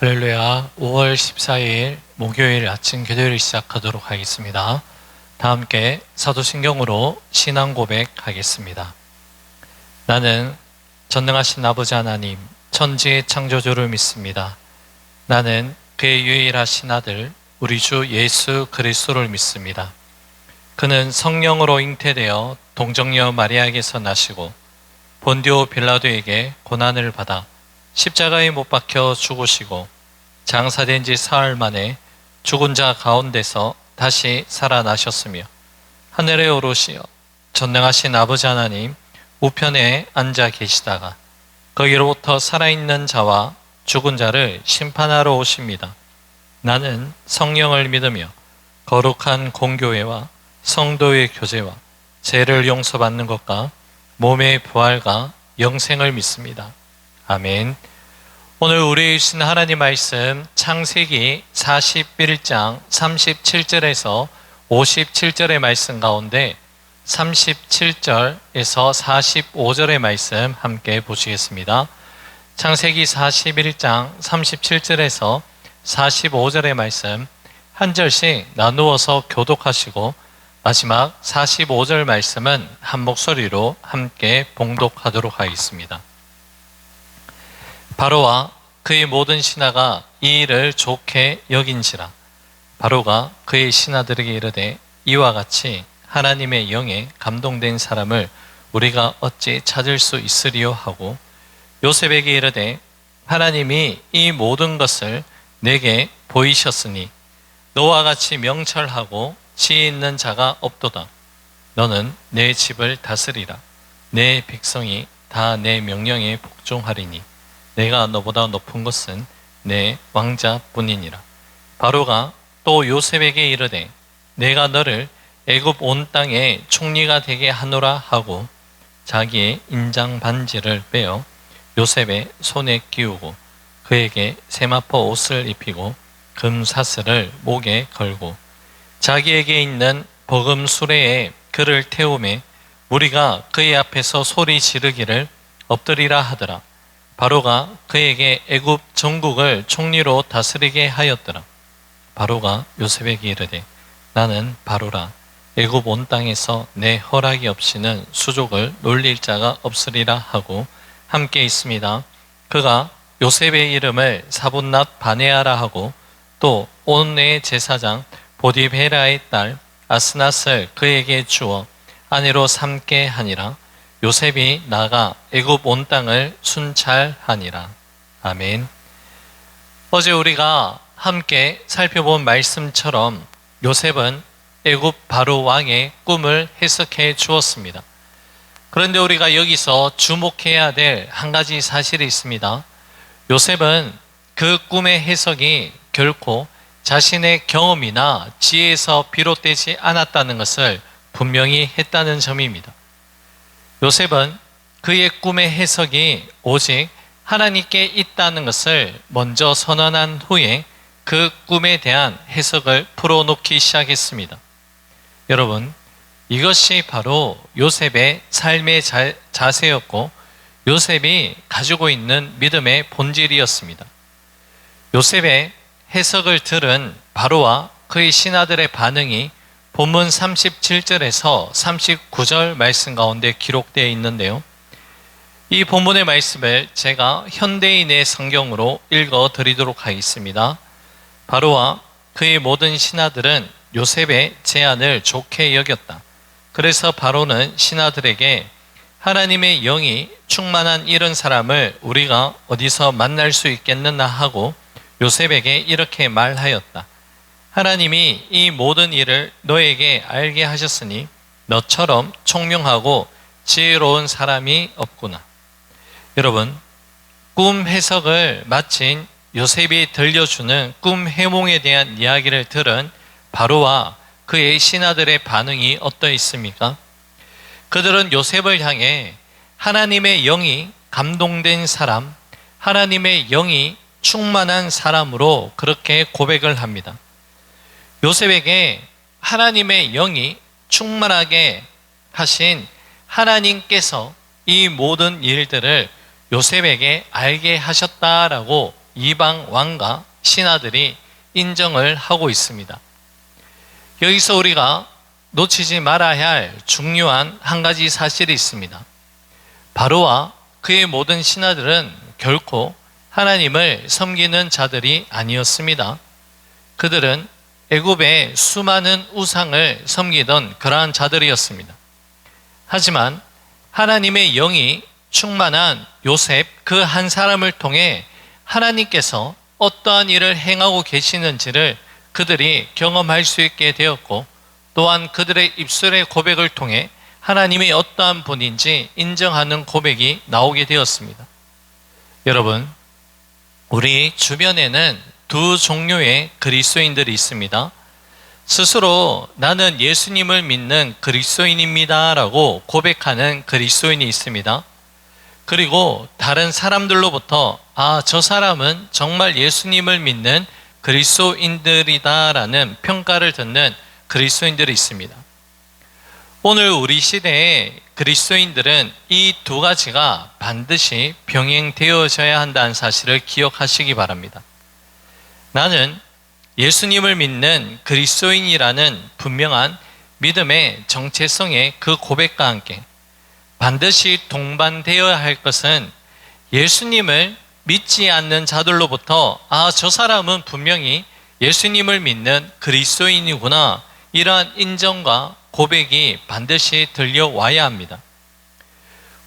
할렐루야. 5월 14일 목요일 아침 기도를 시작하도록 하겠습니다. 다 함께 사도신경으로 신앙 고백하겠습니다. 나는 전능하신 아버지 하나님, 천지의 창조주를 믿습니다. 나는 그의 유일하신 아들, 우리 주 예수 그리스도를 믿습니다. 그는 성령으로 잉태되어 동정녀 마리아에게서 나시고 본디오 빌라도에게 고난을 받아 십자가에 못 박혀 죽으시고 장사된 지 사흘 만에 죽은 자 가운데서 다시 살아나셨으며 하늘에 오르시어 전능하신 아버지 하나님 우편에 앉아 계시다가 거기로부터 살아있는 자와 죽은 자를 심판하러 오십니다. 나는 성령을 믿으며 거룩한 공교회와 성도의 교제와 죄를 용서받는 것과 몸의 부활과 영생을 믿습니다. 아멘. 오늘 우리 주신 하나님 말씀 창세기 41장 37절에서 57절의 말씀 가운데 37절에서 45절의 말씀 함께 보시겠습니다. 창세기 41장 37절에서 45절의 말씀 한 절씩 나누어서 교독하시고 마지막 45절 말씀은 한 목소리로 함께 봉독하도록 하겠습니다. 바로와 그의 모든 신하가 이 일을 좋게 여긴지라. 바로가 그의 신하들에게 이르되 이와 같이 하나님의 영에 감동된 사람을 우리가 어찌 찾을 수 있으리요 하고 요셉에게 이르되 하나님이 이 모든 것을 내게 보이셨으니 너와 같이 명철하고 지혜 있는 자가 없도다. 너는 내 집을 다스리라. 내 백성이 다 내 명령에 복종하리니 내가 너보다 높은 것은 내 왕자뿐이니라. 바로가 또 요셉에게 이르되 내가 너를 애굽 온 땅에 총리가 되게 하노라 하고 자기의 인장 반지를 빼어 요셉의 손에 끼우고 그에게 세마포 옷을 입히고 금사슬을 목에 걸고 자기에게 있는 버금 수레에 그를 태우매 무리가 그의 앞에서 소리 지르기를 엎드리라 하더라. 바로가 그에게 애굽 전국을 총리로 다스리게 하였더라. 바로가 요셉에게 이르되 나는 바로라. 애굽 온 땅에서 내 허락이 없이는 수족을 놀릴 자가 없으리라 하고 함께 있습니다. 그가 요셉의 이름을 사분낫 바네아라 하고 또 온네의 제사장 보디베라의 딸 아스낫을 그에게 주어 아내로 삼게 하니라. 요셉이 나가 애굽 온 땅을 순찰하니라. 아멘. 어제 우리가 함께 살펴본 말씀처럼 요셉은 애굽 바로 왕의 꿈을 해석해 주었습니다. 그런데 우리가 여기서 주목해야 될 한 가지 사실이 있습니다. 요셉은 그 꿈의 해석이 결코 자신의 경험이나 지혜에서 비롯되지 않았다는 것을 분명히 했다는 점입니다. 요셉은 그의 꿈의 해석이 오직 하나님께 있다는 것을 먼저 선언한 후에 그 꿈에 대한 해석을 풀어놓기 시작했습니다. 여러분, 이것이 바로 요셉의 삶의 자세였고 요셉이 가지고 있는 믿음의 본질이었습니다. 요셉의 해석을 들은 바로와 그의 신하들의 반응이 본문 37절에서 39절 말씀 가운데 기록되어 있는데요. 이 본문의 말씀을 제가 현대인의 성경으로 읽어 드리도록 하겠습니다. 바로와 그의 모든 신하들은 요셉의 제안을 좋게 여겼다. 그래서 바로는 신하들에게 하나님의 영이 충만한 이런 사람을 우리가 어디서 만날 수 있겠느냐 하고 요셉에게 이렇게 말하였다. 하나님이 이 모든 일을 너에게 알게 하셨으니 너처럼 총명하고 지혜로운 사람이 없구나. 여러분, 꿈 해석을 마친 요셉이 들려주는 꿈 해몽에 대한 이야기를 들은 바로와 그의 신하들의 반응이 어떠했습니까? 그들은 요셉을 향해 하나님의 영이 감동된 사람, 하나님의 영이 충만한 사람으로 그렇게 고백을 합니다. 요셉에게 하나님의 영이 충만하게 하신 하나님께서 이 모든 일들을 요셉에게 알게 하셨다라고 이방 왕과 신하들이 인정을 하고 있습니다. 여기서 우리가 놓치지 말아야 할 중요한 한 가지 사실이 있습니다. 바로와 그의 모든 신하들은 결코 하나님을 섬기는 자들이 아니었습니다. 그들은 애굽의 수많은 우상을 섬기던 그러한 자들이었습니다. 하지만 하나님의 영이 충만한 요셉 그 한 사람을 통해 하나님께서 어떠한 일을 행하고 계시는지를 그들이 경험할 수 있게 되었고, 또한 그들의 입술의 고백을 통해 하나님이 어떠한 분인지 인정하는 고백이 나오게 되었습니다. 여러분, 우리 주변에는 두 종류의 그리스도인들이 있습니다. 스스로 나는 예수님을 믿는 그리스도인입니다 라고 고백하는 그리스도인이 있습니다. 그리고 다른 사람들로부터 저 사람은 정말 예수님을 믿는 그리스도인들이다 라는 평가를 듣는 그리스도인들이 있습니다. 오늘 우리 시대의 그리스도인들은 이 두 가지가 반드시 병행되어져야 한다는 사실을 기억하시기 바랍니다. 나는 예수님을 믿는 그리스도인이라는 분명한 믿음의 정체성의 그 고백과 함께 반드시 동반되어야 할 것은 예수님을 믿지 않는 자들로부터 저 사람은 분명히 예수님을 믿는 그리스도인이구나, 이러한 인정과 고백이 반드시 들려와야 합니다.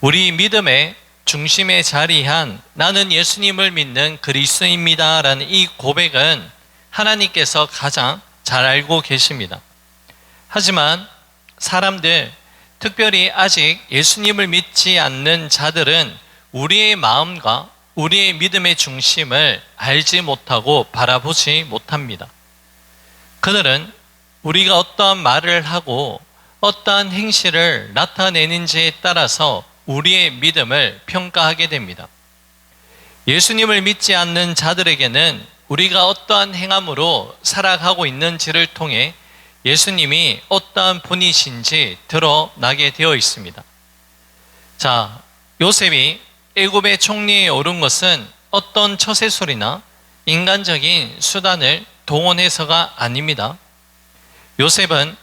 우리 믿음의 중심에 자리한 나는 예수님을 믿는 그리스도인입니다 라는 이 고백은 하나님께서 가장 잘 알고 계십니다. 하지만 사람들, 특별히 아직 예수님을 믿지 않는 자들은 우리의 마음과 우리의 믿음의 중심을 알지 못하고 바라보지 못합니다. 그들은 우리가 어떠한 말을 하고 어떠한 행실을 나타내는지에 따라서 우리의 믿음을 평가하게 됩니다. 예수님을 믿지 않는 자들에게는 우리가 어떠한 행함으로 살아가고 있는지를 통해 예수님이 어떠한 분이신지 드러나게 되어 있습니다. 자, 요셉이 애굽의 총리에 오른 것은 어떤 처세술이나 인간적인 수단을 동원해서가 아닙니다. 요셉은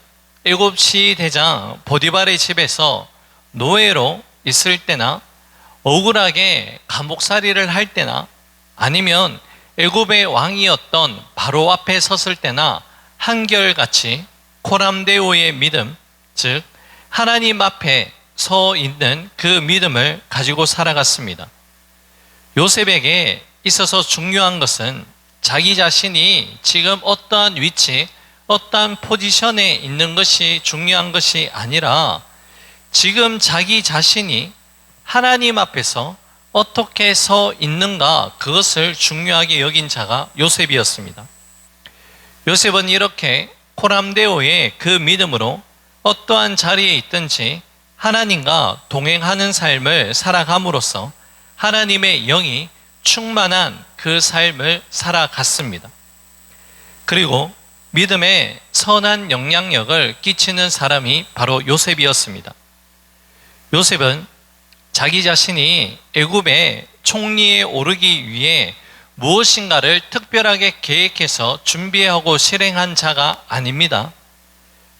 애굽 시대장 보디발의 집에서 노예로 있을 때나 억울하게 감옥살이를 할 때나 아니면 애굽의 왕이었던 바로 앞에 섰을 때나 한결같이 코람데오의 믿음, 즉 하나님 앞에 서 있는 그 믿음을 가지고 살아갔습니다. 요셉에게 있어서 중요한 것은 자기 자신이 지금 어떠한 위치, 어떠한 포지션에 있는 것이 중요한 것이 아니라 지금 자기 자신이 하나님 앞에서 어떻게 서 있는가, 그것을 중요하게 여긴 자가 요셉이었습니다. 요셉은 이렇게 코람데오의 그 믿음으로 어떠한 자리에 있든지 하나님과 동행하는 삶을 살아감으로써 하나님의 영이 충만한 그 삶을 살아갔습니다. 그리고 믿음에 선한 영향력을 끼치는 사람이 바로 요셉이었습니다. 요셉은 자기 자신이 애굽의 총리에 오르기 위해 무엇인가를 특별하게 계획해서 준비하고 실행한 자가 아닙니다.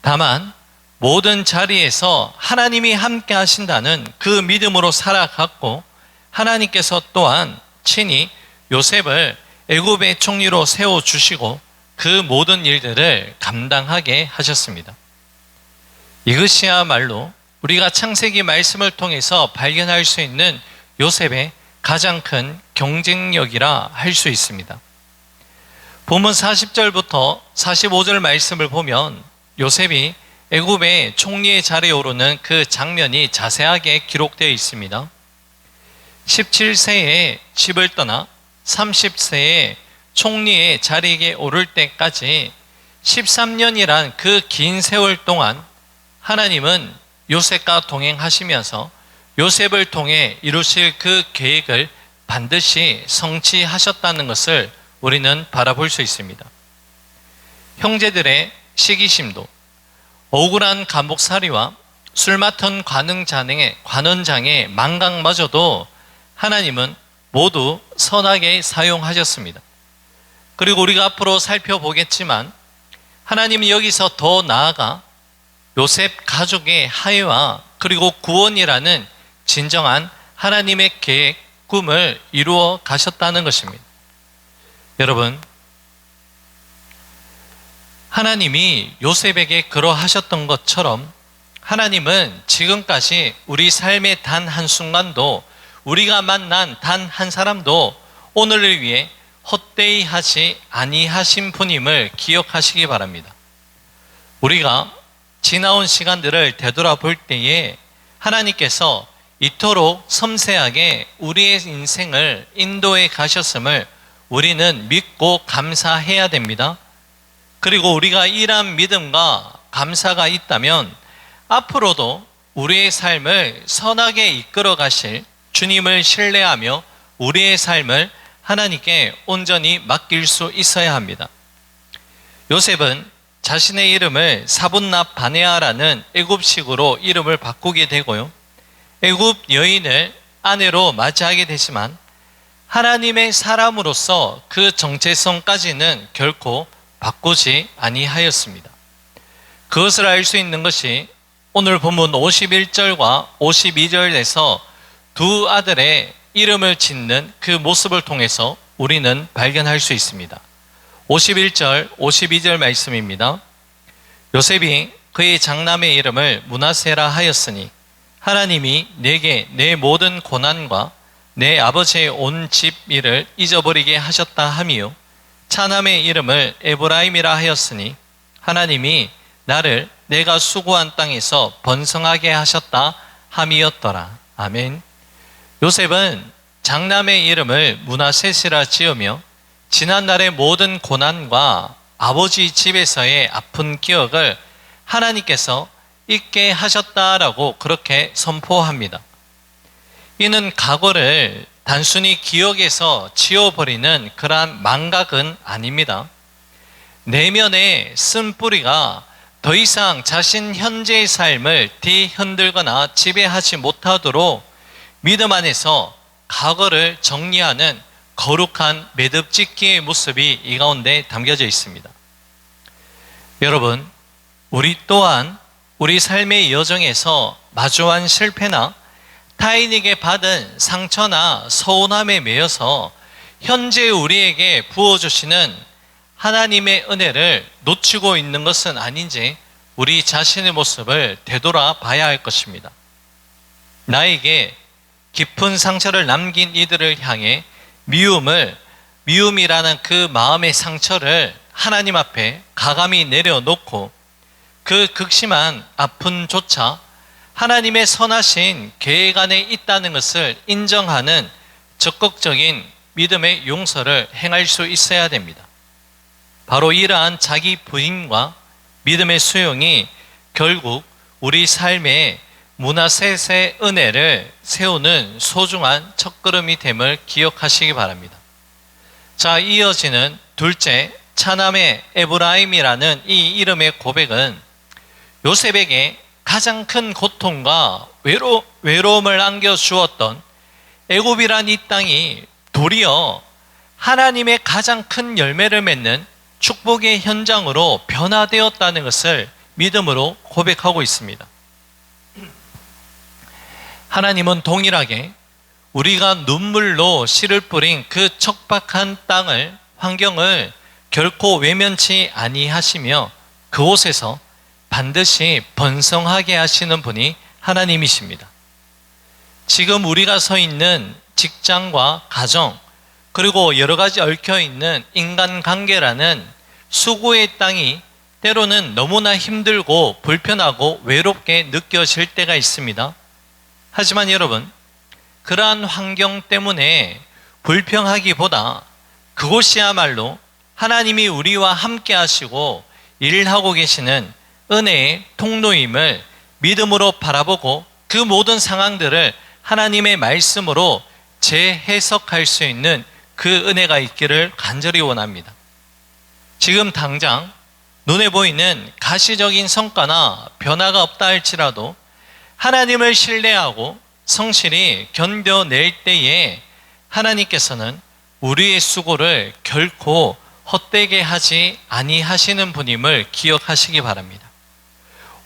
다만 모든 자리에서 하나님이 함께 하신다는 그 믿음으로 살아갔고, 하나님께서 또한 친히 요셉을 애굽의 총리로 세워주시고 그 모든 일들을 감당하게 하셨습니다. 이것이야말로 우리가 창세기 말씀을 통해서 발견할 수 있는 요셉의 가장 큰 경쟁력이라 할 수 있습니다. 본문 40절부터 45절 말씀을 보면 요셉이 애굽의 총리의 자리에 오르는 그 장면이 자세하게 기록되어 있습니다. 17세에 집을 떠나 30세에 총리의 자리에 오를 때까지 13년이란 그 긴 세월 동안 하나님은 요셉과 동행하시면서 요셉을 통해 이루실 그 계획을 반드시 성취하셨다는 것을 우리는 바라볼 수 있습니다. 형제들의 시기심도, 억울한 감옥살이와 술 맡은 관원장의 망각마저도 하나님은 모두 선하게 사용하셨습니다. 그리고 우리가 앞으로 살펴보겠지만 하나님은 여기서 더 나아가 요셉 가족의 화해와 그리고 구원이라는 진정한 하나님의 계획, 꿈을 이루어 가셨다는 것입니다. 여러분, 하나님이 요셉에게 그러하셨던 것처럼 하나님은 지금까지 우리 삶의 단 한순간도 우리가 만난 단 한 사람도 오늘을 위해 헛되이 하지 아니하신 분임을 기억하시기 바랍니다. 우리가 지나온 시간들을 되돌아볼 때에 하나님께서 이토록 섬세하게 우리의 인생을 인도해 가셨음을 우리는 믿고 감사해야 됩니다. 그리고 우리가 이러한 믿음과 감사가 있다면 앞으로도 우리의 삶을 선하게 이끌어 가실 주님을 신뢰하며 우리의 삶을 하나님께 온전히 맡길 수 있어야 합니다. 요셉은 자신의 이름을 사분납 바네아라는 애굽식으로 이름을 바꾸게 되고요. 애굽 여인을 아내로 맞이하게 되지만 하나님의 사람으로서 그 정체성까지는 결코 바꾸지 아니하였습니다. 그것을 알 수 있는 것이 오늘 본문 51절과 52절에서 두 아들의 이름을 짓는 그 모습을 통해서 우리는 발견할 수 있습니다. 51절, 52절 말씀입니다. 요셉이 그의 장남의 이름을 므낫세라 하였으니 하나님이 내게 내 모든 고난과 내 아버지의 온 집 일을 잊어버리게 하셨다 하미요, 차남의 이름을 에브라임이라 하였으니 하나님이 나를 내가 수고한 땅에서 번성하게 하셨다 함이었더라. 아멘. 요셉은 장남의 이름을 므낫셋이라 지으며 지난날의 모든 고난과 아버지 집에서의 아픈 기억을 하나님께서 잊게 하셨다라고 그렇게 선포합니다. 이는 과거를 단순히 기억에서 지워버리는 그러한 망각은 아닙니다. 내면의 쓴뿌리가 더 이상 자신 현재의 삶을 뒤흔들거나 지배하지 못하도록 믿음 안에서 과거를 정리하는 거룩한 매듭짓기의 모습이 이 가운데 담겨져 있습니다. 여러분, 우리 또한 우리 삶의 여정에서 마주한 실패나 타인에게 받은 상처나 서운함에 매여서 현재 우리에게 부어주시는 하나님의 은혜를 놓치고 있는 것은 아닌지 우리 자신의 모습을 되돌아 봐야 할 것입니다. 나에게 깊은 상처를 남긴 이들을 향해 미움이라는 그 마음의 상처를 하나님 앞에 가감히 내려놓고 그 극심한 아픔조차 하나님의 선하신 계획 안에 있다는 것을 인정하는 적극적인 믿음의 용서를 행할 수 있어야 됩니다. 바로 이러한 자기 부인과 믿음의 수용이 결국 우리 삶의 므낫셋의 은혜를 세우는 소중한 첫걸음이 됨을 기억하시기 바랍니다. 자, 이어지는 둘째 차남의 에브라임이라는 이 이름의 고백은 요셉에게 가장 큰 고통과 외로움을 안겨주었던 애굽이란 이 땅이 도리어 하나님의 가장 큰 열매를 맺는 축복의 현장으로 변화되었다는 것을 믿음으로 고백하고 있습니다. 하나님은 동일하게 우리가 눈물로 씨를 뿌린 그 척박한 땅을, 환경을 결코 외면치 아니하시며 그곳에서 반드시 번성하게 하시는 분이 하나님이십니다. 지금 우리가 서 있는 직장과 가정, 그리고 여러 가지 얽혀있는 인간관계라는 수고의 땅이 때로는 너무나 힘들고 불편하고 외롭게 느껴질 때가 있습니다. 하지만 여러분, 그러한 환경 때문에 불평하기보다 그곳이야말로 하나님이 우리와 함께 하시고 일하고 계시는 은혜의 통로임을 믿음으로 바라보고 그 모든 상황들을 하나님의 말씀으로 재해석할 수 있는 그 은혜가 있기를 간절히 원합니다. 지금 당장 눈에 보이는 가시적인 성과나 변화가 없다 할지라도 하나님을 신뢰하고 성실히 견뎌낼 때에 하나님께서는 우리의 수고를 결코 헛되게 하지 아니하시는 분임을 기억하시기 바랍니다.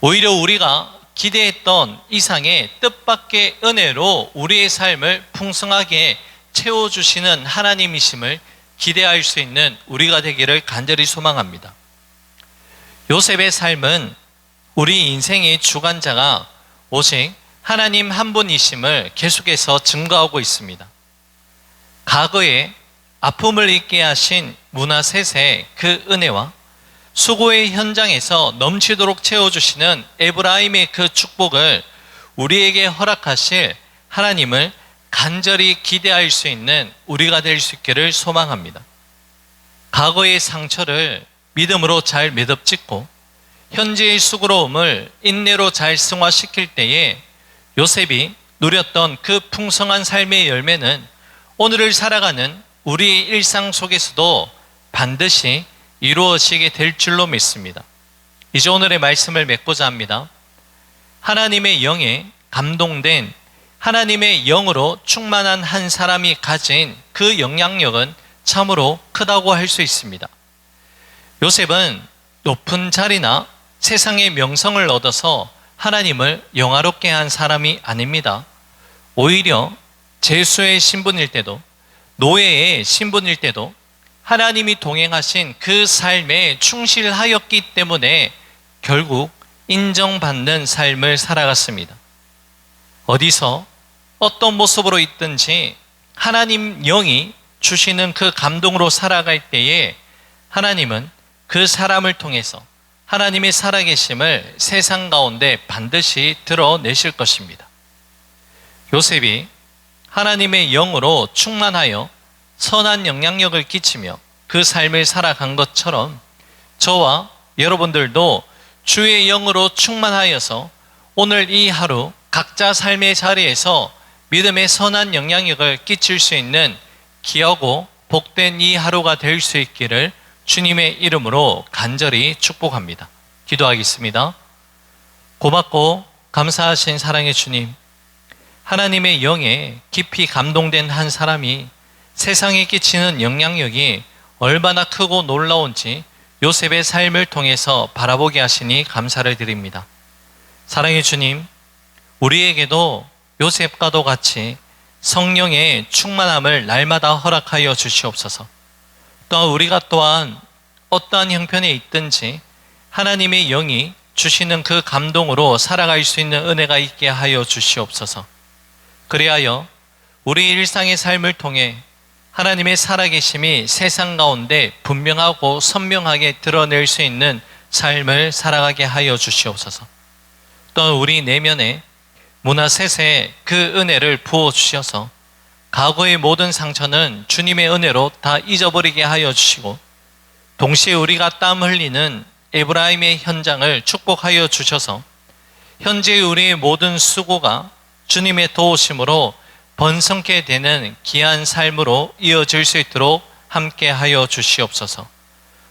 오히려 우리가 기대했던 이상의 뜻밖의 은혜로 우리의 삶을 풍성하게 채워주시는 하나님이심을 기대할 수 있는 우리가 되기를 간절히 소망합니다. 요셉의 삶은 우리 인생의 주관자가 오직 하나님 한 분이심을 계속해서 증거하고 있습니다. 과거에 아픔을 잊게 하신 문하셋의 그 은혜와 수고의 현장에서 넘치도록 채워주시는 에브라임의 그 축복을 우리에게 허락하실 하나님을 간절히 기대할 수 있는 우리가 될 수 있기를 소망합니다. 과거의 상처를 믿음으로 잘 매듭짓고 현재의 수고로움을 인내로 잘 승화시킬 때에 요셉이 누렸던 그 풍성한 삶의 열매는 오늘을 살아가는 우리의 일상 속에서도 반드시 이루어지게 될 줄로 믿습니다. 이제 오늘의 말씀을 맺고자 합니다. 하나님의 영에 감동된 하나님의 영으로 충만한 한 사람이 가진 그 영향력은 참으로 크다고 할 수 있습니다. 요셉은 높은 자리나 세상의 명성을 얻어서 하나님을 영화롭게 한 사람이 아닙니다. 오히려 제수의 신분일 때도 노예의 신분일 때도 하나님이 동행하신 그 삶에 충실하였기 때문에 결국 인정받는 삶을 살아갔습니다. 어디서 어떤 모습으로 있든지 하나님 영이 주시는 그 감동으로 살아갈 때에 하나님은 그 사람을 통해서 하나님의 살아계심을 세상 가운데 반드시 드러내실 것입니다. 요셉이 하나님의 영으로 충만하여 선한 영향력을 끼치며 그 삶을 살아간 것처럼 저와 여러분들도 주의 영으로 충만하여서 오늘 이 하루 각자 삶의 자리에서 믿음의 선한 영향력을 끼칠 수 있는 귀하고 복된 이 하루가 될 수 있기를 주님의 이름으로 간절히 축복합니다. 기도하겠습니다. 고맙고 감사하신 사랑의 주님, 하나님의 영에 깊이 감동된 한 사람이 세상에 끼치는 영향력이 얼마나 크고 놀라운지 요셉의 삶을 통해서 바라보게 하시니 감사를 드립니다. 사랑의 주님, 우리에게도 요셉과도 같이 성령의 충만함을 날마다 허락하여 주시옵소서. 또한 우리가 또한 어떠한 형편에 있든지 하나님의 영이 주시는 그 감동으로 살아갈 수 있는 은혜가 있게 하여 주시옵소서. 그리하여 우리 일상의 삶을 통해 하나님의 살아계심이 세상 가운데 분명하고 선명하게 드러낼 수 있는 삶을 살아가게 하여 주시옵소서. 또한 우리 내면에 문하셋의 그 은혜를 부어주셔서 과거의 모든 상처는 주님의 은혜로 다 잊어버리게 하여 주시고 동시에 우리가 땀 흘리는 에브라임의 현장을 축복하여 주셔서 현재 우리의 모든 수고가 주님의 도우심으로 번성케 되는 귀한 삶으로 이어질 수 있도록 함께 하여 주시옵소서.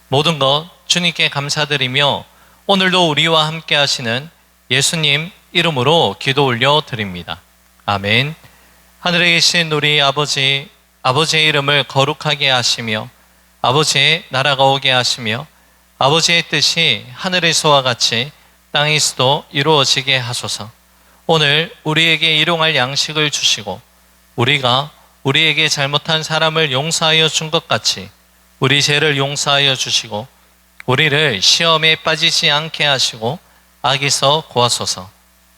모든 것 주님께 감사드리며 오늘도 우리와 함께 하시는 예수님 이름으로 기도 올려 드립니다. 아멘. 하늘에 계신 우리 아버지, 아버지의 이름을 거룩하게 하시며 아버지의 나라가 오게 하시며 아버지의 뜻이 하늘에서와 같이 땅에서도 이루어지게 하소서. 오늘 우리에게 일용할 양식을 주시고 우리가 우리에게 잘못한 사람을 용서하여 준 것 같이 우리 죄를 용서하여 주시고 우리를 시험에 빠지지 않게 하시고 악에서 구하소서.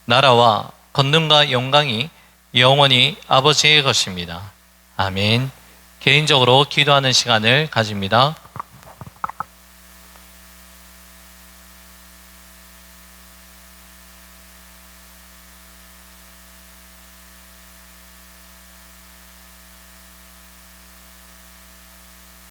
나라와 권능과 영광이 영원히 아버지의 것입니다. 아멘. 개인적으로 기도하는 시간을 가집니다.